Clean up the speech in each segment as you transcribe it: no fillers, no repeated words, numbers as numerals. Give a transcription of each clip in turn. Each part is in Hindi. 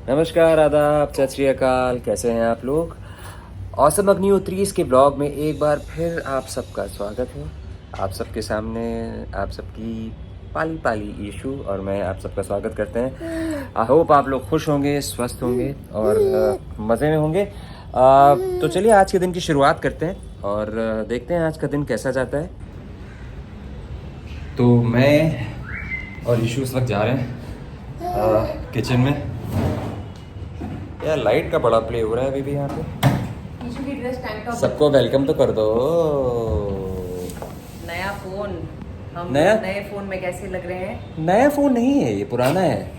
नमस्कार, आदाब, सत श्री अकाल। कैसे हैं आप लोग? औसम अग्निहोत्री के ब्लॉग में एक बार फिर आप सबका स्वागत है। आप सबके सामने आप सबकी पाली पाली ईशु और मैं आप सबका स्वागत करते हैं। आई होप आप लोग खुश होंगे, स्वस्थ होंगे और मज़े में होंगे। तो चलिए आज के दिन की शुरुआत करते हैं और देखते हैं आज का दिन कैसा जाता है। तो मैं और ईशु इस वक्त जा रहे हैं किचन में। यार लाइट का बड़ा प्ले हो रहा है अभी भी यहाँ पे। ईशु की ड्रेस टैंक टॉप। सबको वेलकम तो कर दो। नया फोन, हम नया? नए फोन में कैसे लग रहे हैं? नया फोन नहीं है, ये पुराना है।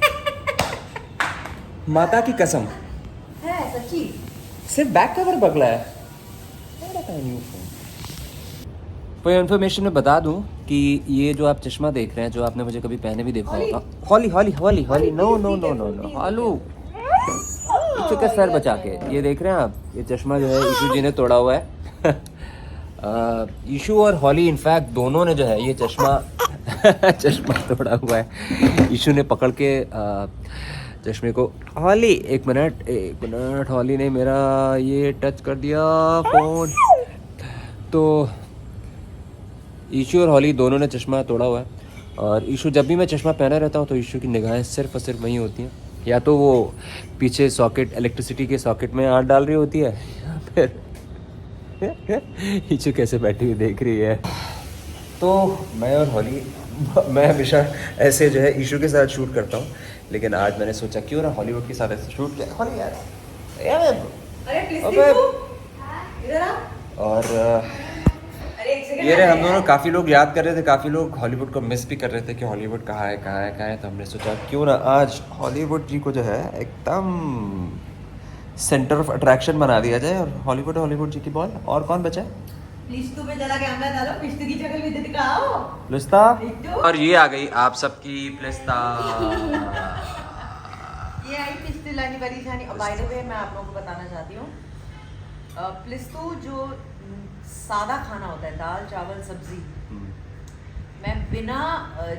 माता की कसम, है सच्ची। सिर्फ बैक कवर बगला है। New phone. कोई इन्फॉर्मेशन में बता दूं कि ये जो आप चश्मा देख रहे हैं, जो आपने मुझे कभी पहने भी देखा होगा। Holy holy holy holy, no no no no no, हालू का सर बचा के ये देख रहे हैं आप। ये चश्मा जो है ईशु जी ने तोड़ा हुआ है। ईशु और हॉली इनफैक्ट दोनों ने जो है ये चश्मा तोड़ा हुआ है। ईशु ने पकड़ के चश्मे को, हॉली एक मिनट, हॉली ने मेरा ये टच कर दिया फोन। तो ईशु और हॉली दोनों ने चश्मा तोड़ा हुआ है। और ईशु, जब भी मैं चश्मा पहना रहता हूँ तो ईशु की निगाहें सिर्फ और सिर्फ वहीं होती हैं, या तो वो पीछे सॉकेट, इलेक्ट्रिसिटी के सॉकेट में हाथ डाल रही होती है, या फिर ईशु कैसे बैठी हुई देख रही है। तो मैं और हॉली, मैं हमेशा ऐसे जो है ईशु के साथ शूट करता हूँ, लेकिन आज मैंने सोचा क्यों ना हॉलीवुड के साथ ऐसे शूट किया। हॉली यार अरे प्लीज इधर आ। और अरे एक सेकंड। ये रहे हम दोनों। काफ़ी लोग याद कर रहे थे, काफ़ी लोग हॉलीवुड को मिस भी कर रहे थे कि हॉलीवुड कहाँ है कहाँ है कहाँ है। तो हमने सोचा क्यों ना आज हॉलीवुड जी को जो है एकदम सेंटर ऑफ अट्रैक्शन बना दिया जाए। और हॉलीवुड जी की बॉल। और कौन बचा है? प्लीज तू पे जरा कैमरा डालो, पिश्तू की शक्ल भी दिखाओ। प्लिस्ता। पिश्तू। और ये आ गई आप सबकी प्लिस्ता। ये आई पिश्तू लानी परेशानी। और बाय द वे मैं आप लोगों को बताना चाहती हूँ, पिश्तू जो सादा खाना होता है, दाल चावल सब्जी, मैं बिना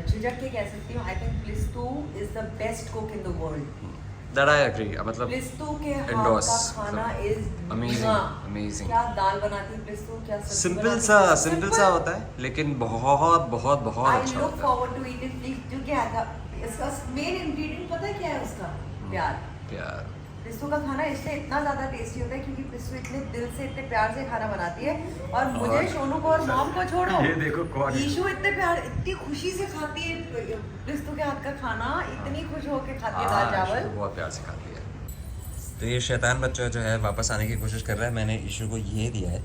झिझक के कह सकती हूँ, आई थिंक प्लिस्तु is the best cook in the world. That I agree. मतलब प्लिस्तु के हाथ endorse, का खाना इज amazing. क्या दाल बनाती है प्लिस्तु, क्या सब्जी सिंपल बनाती है। सा होता है, लेकिन बहुत बहुत बहुत आई अच्छा लुक होता फॉरवर्ड टू ईट इट। प्लिस्तु क्या था, इसका मेन इंग्रेडिएंट पता है क्या है उसका? प्यार। है प्यार। प्लिस्तु का खाना इसलिए इतना ज़्यादा टेस्टी होता है क्योंकि प्लिस्तु इतने दिल से, इतने प्यार से खाना बनाती है। और मुझे, सोनू को और मॉम को छोड़ो, ये देखो कौन, ईशु इतने प्यार, इतनी खुशी से खाती है प्लिस्तु के हाथ का खाना, इतनी खुश होकर खाती है दाल चावल। बहुत प्यार से खाती है। तो ये शैतान बच्चा जो है वापस आने की कोशिश कर रहा है। मैंने ईशु को ये दिया है।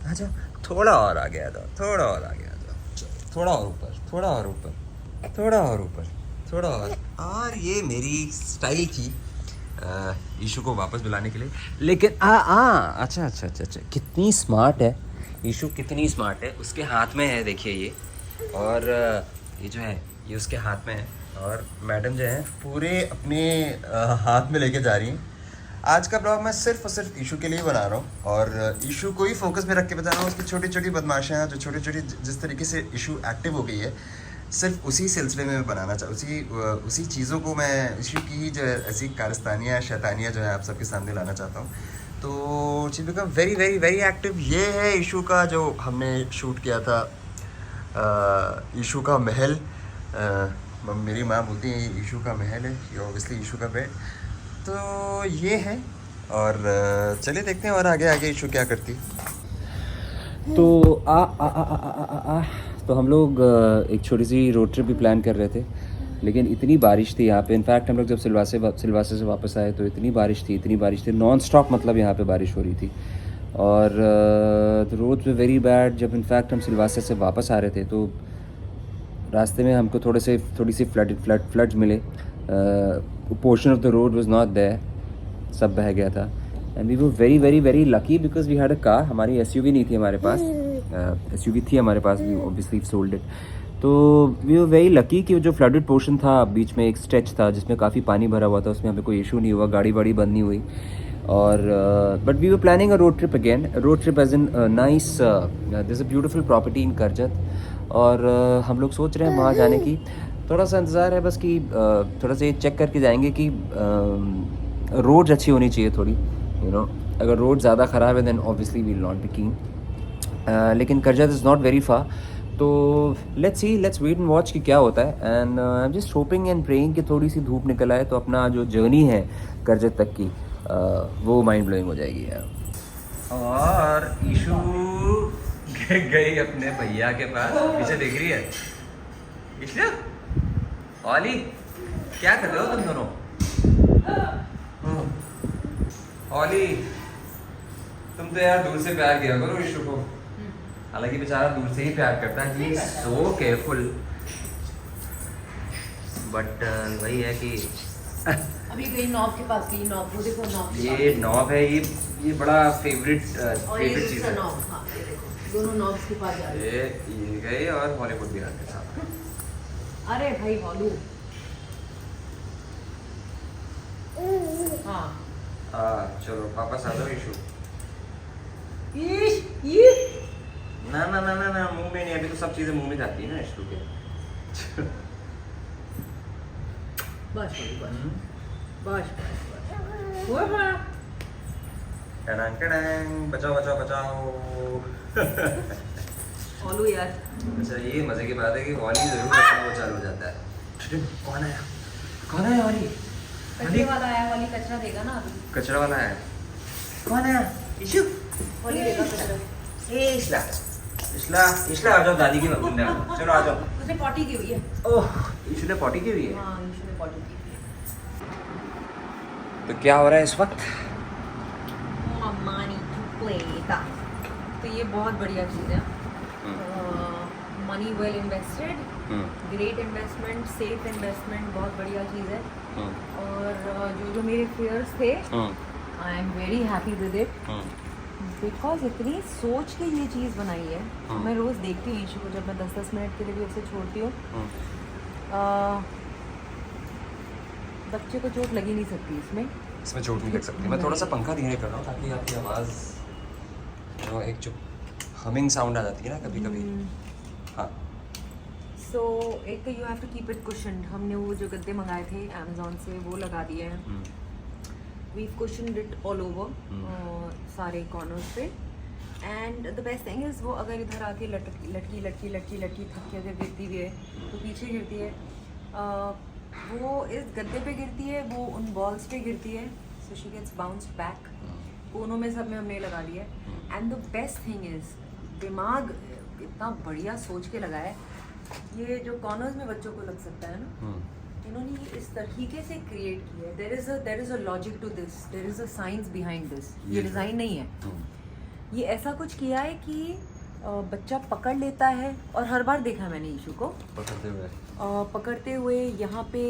अच्छा थोड़ा और आ गया था, थोड़ा और आ गया था, थोड़ा और ऊपर, थोड़ा और ऊपर, थोड़ा और ऊपर, थोड़ा और ये मेरी स्टाइल थी ईशु को वापस बुलाने के लिए। लेकिन अच्छा, कितनी स्मार्ट है ईशु, कितनी स्मार्ट है। उसके हाथ में है, देखिए ये। और ये जो है ये उसके हाथ में है। और मैडम जो है पूरे अपने हाथ में लेके जा रही हैं। आज का ब्लॉग मैं सिर्फ और सिर्फ ईशु के लिए बना रहा हूँ और ईशु को ही फोकस में रख के बता रहा हूँ। उसकी छोटी छोटी बदमाशियाँ, जो छोटी छोटी जिस तरीके से ईशु एक्टिव हो गई है, सिर्फ उसी सिलसिले में मैं बनाना उसी चीज़ों को मैं ईशु की जो ऐसी कारस्तानियाँ, शैतानियाँ जो है आप सबके सामने लाना चाहता हूँ। तो she become very very very active. ये है ईशु का जो हमने शूट किया था, ईशु का महल। मेरी माँ बोलती है ईशु का महल है, ये ऑब्वियसली ईशु का बेड। तो ये है। और चलिए देखते हैं और आगे ईशु क्या करती। तो तो हम लोग एक छोटी सी रोड ट्रिप भी प्लान कर रहे थे, लेकिन इतनी बारिश थी यहाँ पे। इनफैक्ट हम लोग जब सिलवासे से वापस आए तो इतनी बारिश थी नॉन स्टॉप, मतलब यहाँ पे बारिश हो रही थी। और रोड पे वेरी बैड। जब इनफैक्ट हम सिलवासे से वापस आ रहे थे तो रास्ते में हमको थोड़ी सी फ्लड्स मिले। Portion of the road was not there, सब बह गया था। And we were very very very lucky because we had a car. हमारी एसयूवी नहीं थी हमारे पास, एसयूवी थी हमारे पास, वी ऑब्वियसली सोल्ड इट। तो वी वर वेरी लकी कि जो फ्लडेड पोर्शन था, बीच में एक स्ट्रेच था जिसमें काफ़ी पानी भरा हुआ था, उसमें हमें कोई इशू नहीं हुआ, गाड़ी वाड़ी बंद नहीं हुई। और but we were planning a road trip again, road trip as in nice, this a beautiful property in Karjat. और हम लोग सोच रहे हैं वहाँ जाने की। थोड़ा सा इंतज़ार है बस कि थोड़ा सा ये चेक करके जाएंगे कि रोड्स अच्छी होनी चाहिए थोड़ी, यू नो। अगर रोड ज़्यादा ख़राब है then obviously we will not be keen, लेकिन Karjat is not very far, तो let's see, let's wait and watch कि क्या होता है। And I am just hoping and praying कि थोड़ी सी धूप निकल आए तो अपना जो जर्नी है करजत तक की वो माइंड ब्लोइंग हो जाएगी यार। और ईशू गई अपने भैया के पास, पीछे देख रही है ईशू। ओली क्या कर रहे हो तुम दोनों? ओली तुम तो यार दूर से प्यार किया करो ईशू को, हालांकि बेचारा दूर से ही प्यार करता है, ही सो केयरफुल, बट वही है कि अभी गई नॉब के पास गई, नॉब वो देखो, नॉब ये नॉब है, ये बड़ा फेवरेट और ये चीज़ दूसरा है। नॉब, हाँ ये देखो दोनों नॉब्स के पास जा रहे ये गए और हॉलीवुड भी आते साथ। हैं। अरे भाई हॉलू, हाँ चलो वापस आ जाओ ईशू। ईश ना ना ना ना ना, मुंह में नहीं, अभी तो सब चीज़ें मुंह में जाती है ना ईशू के। बस बस बस हुआ बड़ा। टडांग टडांग, बचाओ बचाओ बचाओ। हॉलू यार, अच्छा ये मजे की बात है कि वाली जरूर अपना वो चालू हो जाता है। कौन आया? कौन आया वाली? कचरे वाला आया, वाली कचरा देगा ना अभी, कचरा वाला है। कौन आया? ईशू। वाली देगा कचरा। ए इशला, इशला इशला आ जाओ, दादी की बंदे आ, चलो आ जाओ। उसने पॉटी की हुई है। ओह ईशू ने पॉटी की हुई है। हाँ ईशू ने पॉटी की हुई तो क्या हो रहा है इस वक्त? मनी टू प्ले था, तो ये बहुत बढ़िया चीज़ है। Money well invested, great investment, safe investment, बहुत बढ़िया चीज़ है। और जो मेरे फेयर्स थे, I am very happy with it, because इतनी सोच के ये चीज़ बनाई है। मैं रोज़ देखती हूँ ईशू को, जब मैं 10-10 मिनट के लिए भी उसे छोड़ती हूँ, बच्चे को चोट लगी नहीं सकती इसमें। इसमें चोट नहीं लग सकती। मैं थोड़ा सा पंखा धीरे कर रहा हूँ ताकि आपकी आवाज़ जो एक जो हमिंग साउंड आ जाती है ना कभी कभी। हाँ सो एक तो you have to keep it cushioned. हमने वो जो गद्दे मंगाए थे अमेजोन से वो लगा दिए हैं, we cushioned it all over, सारे कॉर्नर्स पे। And the best thing is वो अगर इधर आके लटकी लटकी लटकी लटकी थक के अगर गिरती भी है तो पीछे गिरती है, वो इस गद्दे पे गिरती है, वो उन बॉल्स पे गिरती है, so she gets bounced back. कोनों में सब में हमने लगा दिया है। And the best thing is दिमाग इतना बढ़िया सोच के लगाया है। ये जो कॉर्नर्स में बच्चों को लग सकता है ना, इन्होंने ये इस तरीके से क्रिएट किया है। There is a logic to this, there is a science behind this. ये डिज़ाइन नहीं है, ये ऐसा कुछ किया है कि बच्चा पकड़ लेता है। और हर बार देखा मैंने ईशू को पकड़ते हुए यहाँ पे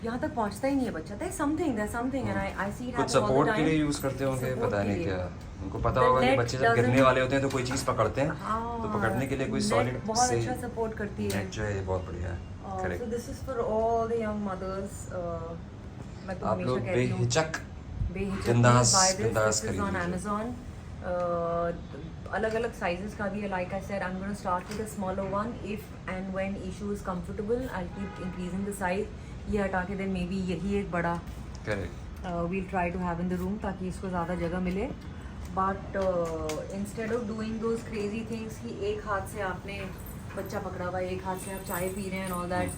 यहाँ तक पहुँचता ही नहीं है बच्चा। There something and I see it कुछ सपोर्ट के लिए यूज करते होंगे, पता नहीं क्या उनको पता होगा कि बच्चे जब गिरने वाले होते हैं तो कोई चीज पकड़ते हैं, तो पकड़ने के लिए कोई सॉलिड बहुत से अच्छा सपोर्ट करती है। नेट जो है ये बहुत बढ़िया है। So correct. This is for all the young mothers. मैं तो आप हमेशा लोग कहती हूँ बेहिचक बिंदास बिंदास ऑन खरीदिए। Amazon। अलग अलग साइजेस का भी है। Like I said, I am gonna start with a smaller one. If and when issue is comfortable I keep increasing the size. ये हटा के देन मे बी यही एक बड़ा correct. We'll try to have in the room ताकि इसको ज़्यादा जगह मिले। But instead of doing those crazy things कि एक हाथ से आपने बच्चा पकड़ा हुआ है, एक हाथ से आप चाय पी रहे हैं and all that,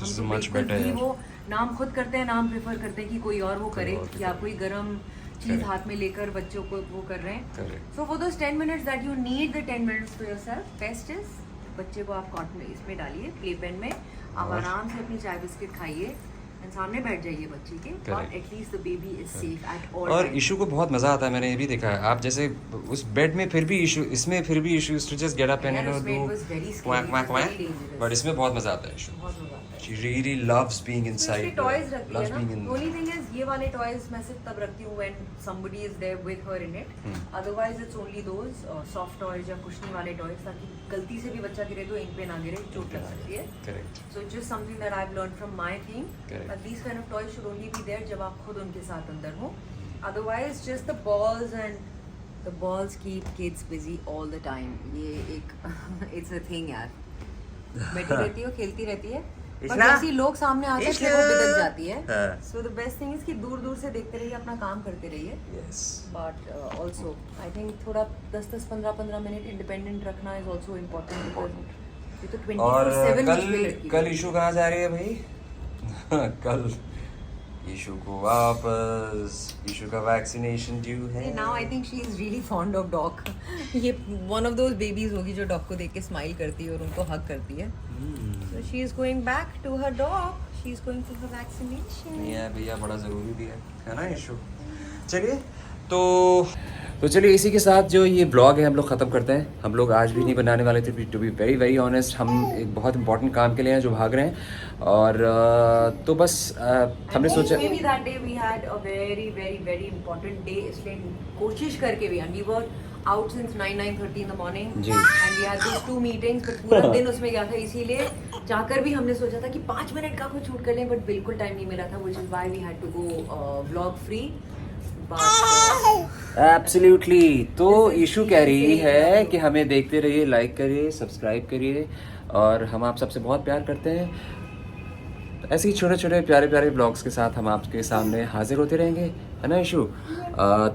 this is much बिल्कुल बेटर। भी वो नाम खुद करते हैं, नाम प्रेफर करते हैं कि कोई और वो करे, कि आप कोई गरम चीज़ Correct. हाथ में लेकर बच्चों को वो कर रहे हैं। Correct. So for those 10 minutes that you need the 10 minutes for yourself, best is बच्चे को आप कॉटन में इसमें डालिए, प्ले पेन में, आप और? आराम से अपनी चाय बिस्किट खाइए एंड सामने बैठ जाइए बच्चे के, but Correct. At least the baby is safe at all. और इशू को बहुत मजा आता है, मैंने ये भी देखा है। आप जैसे उस बेड में फिर भी इशू, इसमें फिर भी issue to just get up and यार, उसमें it was very scary, it was very do, dangerous. But इसमें बहुत मजा आता है इशू। बहुत मजा आता है। She really loves being तो इसमें inside. टॉयज रखती है loves ना। being in. The only thing is ये वाले टॉयज मैं सिर्फ तब रखती हूँ when somebody is there with her in it. Otherwise it's only those soft toys या कुशनी वाले टॉयज, ताकि गलती से भी बच्चा गिरे तो इन पे ना गिरे, चोट लग सकती है। Correct. So it's just something that I've learned from my thing. Correct. But these kind of toys should only be there जब आप खुद उनके साथ अंदर हो. Otherwise just the balls and the balls keep kids busy all the time. ये एक it's a thing यार. बैठी रहती है और खेलती रहती है, पर इशना? जैसे ही लोग सामने आते हैं फिर वो बिदक जाती है। हाँ। So the best thing is कि दूर दूर से देखते रहिए, अपना काम करते रहिए। Yes but also I think थोड़ा 10-10 15-15 मिनट इंडिपेंडेंट रखना इज ऑल्सो इम्पोर्टेंट, बिकॉज ये तो और 24/7 कल ईशू कहाँ जा रही है भाई? कल ईशू को वापस, ईशू का वैक्सीनेशन ड्यू है। Now I think she is really fond of dog. ये वन ऑफ दोज बेबीज होगी जो डॉग को देख के स्माइल करती है और उनको हग करती है। So she is going back to her dog. She is going for her vaccination. नहीं है भैया, बड़ा ज़रूरी भी है ना इशू। चलिए तो चलिए इसी के साथ जो ये ब्लॉग है हम लोग ख़त्म करते हैं। हम लोग आज भी नहीं बनाने वाले थे, to be very very honest. हम एक बहुत इंपॉर्टेंट काम के लिए हैं जो भाग रहे हैं, और तो बस हमने सोचा Maybe that day we had a very very very important day, इसलिए कोशिश करके भी, and we were out since 9:30 in the morning. Ji. And we had these 2 meetings, but पूरा दिन उसमें गया था, इसीलिए जाकर भी हमने सोचा था कि 5 मिनट का कुछ शूट कर लें, बट बिल्कुल टाइम नहीं मिला था, which is why we had to go vlog free. Absolutely. तो इशू कह रही है कि हमें देखते रहिए, लाइक करिए, सब्सक्राइब करिए, और हम आप सबसे बहुत प्यार करते हैं। तो ऐसे ही छोटे छोटे प्यारे प्यारे ब्लॉग्स के साथ हम आपके सामने हाजिर होते रहेंगे, है ना इशू?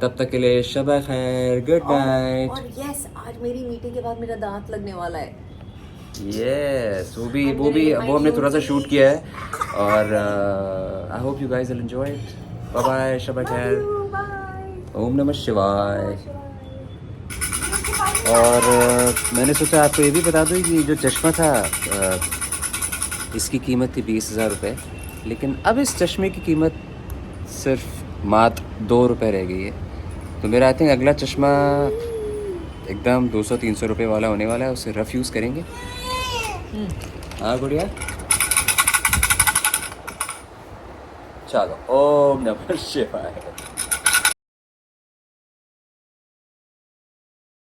तब तक के लिए शब खैर, गुड नाइट। और यस, आज मेरी मीटिंग के बाद मेरा दांत लगने वाला है। यस, वो हमने थोड़ा सा शूट किया है, और I hope you guys will enjoy it. Bye bye, शब खैर, ओम नमः शिवाय। और मैंने सोचा आपको ये भी बता दूँ कि जो चश्मा था इसकी कीमत थी 20,000 रुपये, लेकिन अब इस चश्मे की कीमत सिर्फ मात्र 2 रुपये रह गई है। तो मेरा आई थिंक अगला चश्मा एकदम 200-300 रुपये वाला होने वाला है, उसे रफ यूज़ करेंगे। हाँ गुड़िया, चलो, ओम नमः शिवाय।